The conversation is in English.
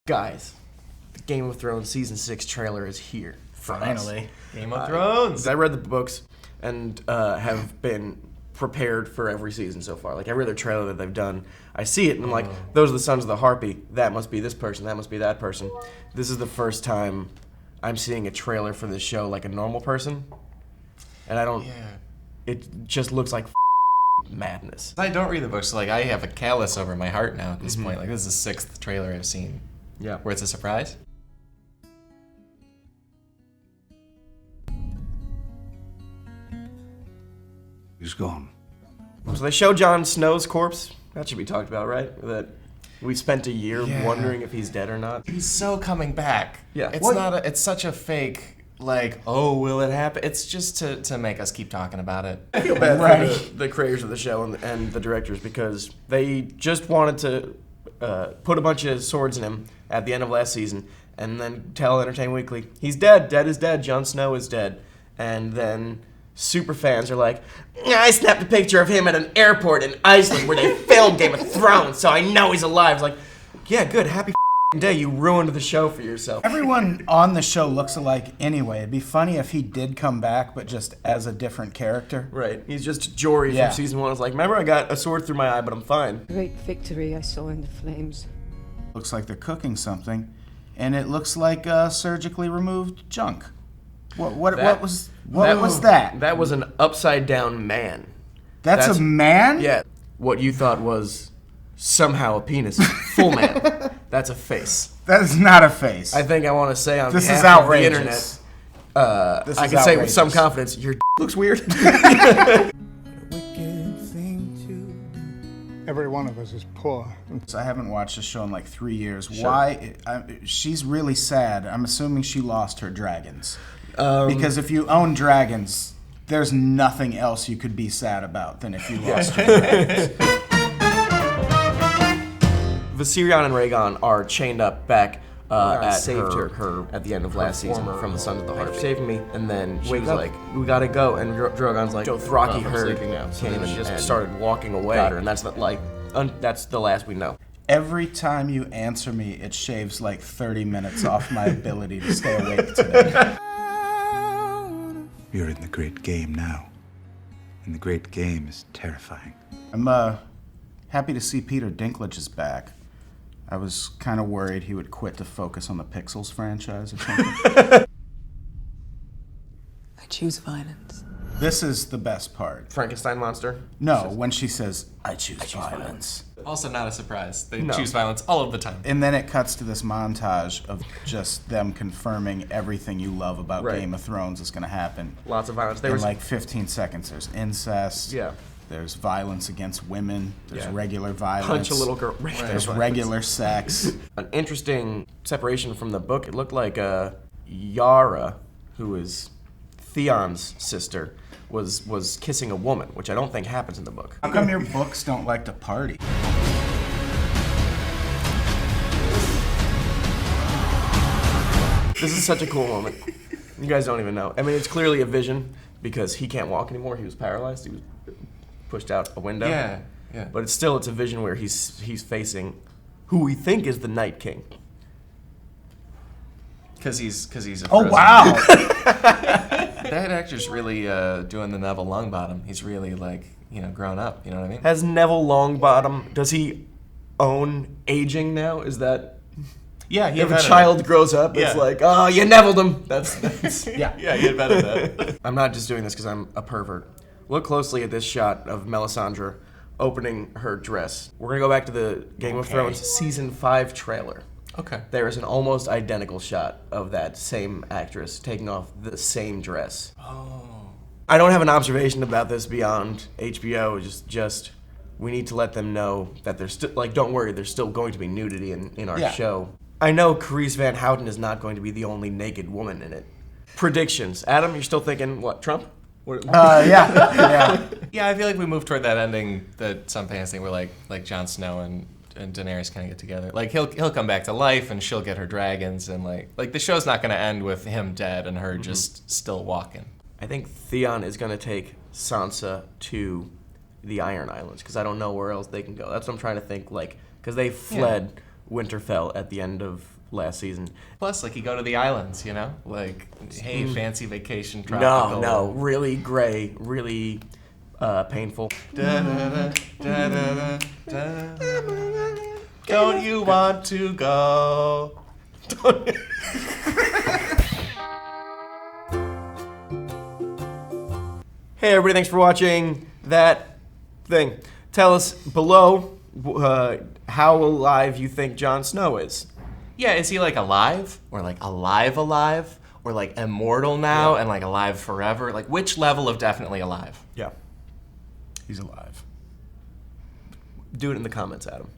Guys, the Game of Thrones Season 6 trailer is here. Finally. Game of Thrones! I read the books and have been prepared for every season so far. Like, every other trailer that they've done, I see it and I'm like, those are the Sons of the Harpy. That must be this person. That must be that person. This is the first time I'm seeing a trailer for this show like a normal person. And I don't... Yeah. It just looks like madness. I don't read the books, so like I have a callus over my heart now at this point. Like, this is the 6th trailer I've seen. Yeah. Where it's a surprise. He's gone. So they show Jon Snow's corpse. That should be talked about, right? That we spent a year wondering if he's dead or not. He's so coming back. Yeah. It's not it's such a fake, like, oh, will it happen? It's just to make us keep talking about it. I feel bad for the creators of the show and the directors because they just wanted to put a bunch of swords in him at the end of last season and then tell Entertainment Weekly, he's dead, dead is dead, Jon Snow is dead. And then super fans are like, I snapped a picture of him at an airport in Iceland where they filmed Game of Thrones, so I know he's alive. It's like, yeah, good, happy day, you ruined the show for yourself. Everyone on the show looks alike anyway. It'd be funny if he did come back, but just as a different character. Right, he's just Jory from season 1. It's like, remember I got a sword through my eye, but I'm fine. Great victory I saw in the flames. Looks like they're cooking something, and it looks like surgically removed junk. What was that? That was an upside down man. That's a man? Yeah. What you thought was somehow a penis, full man. That's a face. That is not a face. I think I want to say on This behalf is of the outrageous. internet, I can say with some confidence, your looks weird. Every one of us is poor. I haven't watched this show in like 3 years. Sure. Why? She's really sad. I'm assuming she lost her dragons. Because if you own dragons, there's nothing else you could be sad about than if you lost your dragons. Viserion and Rhaegon are chained up back at her at the end of last season from the Sons of the Harpy. Saved me, and then she was like, we gotta go, and Drogon's like, Dothraki heard, came and just started walking away, and that's that's the last we know. Every time you answer me, it shaves like 30 minutes off my ability to stay awake today. You're in the great game now. And the great game is terrifying. I'm happy to see Peter Dinklage is back. I was kind of worried he would quit to focus on the Pixels franchise or something. I choose violence. This is the best part. Frankenstein monster? No, when she says, I choose violence. Also not a surprise. They choose violence all of the time. And then it cuts to this montage of just them confirming everything you love about Game of Thrones is going to happen. Lots of violence. In like 15 seconds. There's incest. Yeah. There's violence against women. There's regular violence. Punch a little girl. There's regular sex. An interesting separation from the book. It looked like Yara, who is Theon's sister, was kissing a woman, which I don't think happens in the book. How come your books don't like to party? This is such a cool moment. You guys don't even know. I mean, it's clearly a vision because he can't walk anymore. He was paralyzed. He was pushed out a window. Yeah. But it's a vision where he's facing who we think is the Night King. Because he's a Oh, frozen. wow! That actor's really doing the Neville Longbottom. He's really, like, grown up. You know what I mean? Has Neville Longbottom, does he own aging now? Is that... Yeah, he if a child grows up, it's like, oh, you Neville'd him. That's Yeah, he invented that. I'm not just doing this because I'm a pervert. Look closely at this shot of Melisandre opening her dress. We're going to go back to the Game of Thrones Season 5 trailer. Okay. There is an almost identical shot of that same actress taking off the same dress. Oh. I don't have an observation about this beyond HBO. Just we need to let them know that there's still, like, don't worry, there's still going to be nudity in our show. I know Carice Van Houten is not going to be the only naked woman in it. Predictions. Adam, you're still thinking, what, Trump? Yeah. Yeah, I feel like we moved toward that ending that some fans think where like Jon Snow and Daenerys kind of get together. Like he'll come back to life and she'll get her dragons and like the show's not going to end with him dead and her just still walking. I think Theon is going to take Sansa to the Iron Islands because I don't know where else they can go. That's what I'm trying to think. Like, because they fled Winterfell at the end of last season. Plus, like, you go to the islands, you know? Like, hey, fancy vacation, tropical. No, really gray, really painful. Don't you want to go? Hey everybody, thanks for watching that thing. Tell us below how alive you think Jon Snow is. Yeah, is he like alive? Or like alive? Or like immortal now and like alive forever? Like which level of definitely alive? Yeah. He's alive. Do it in the comments, Adam.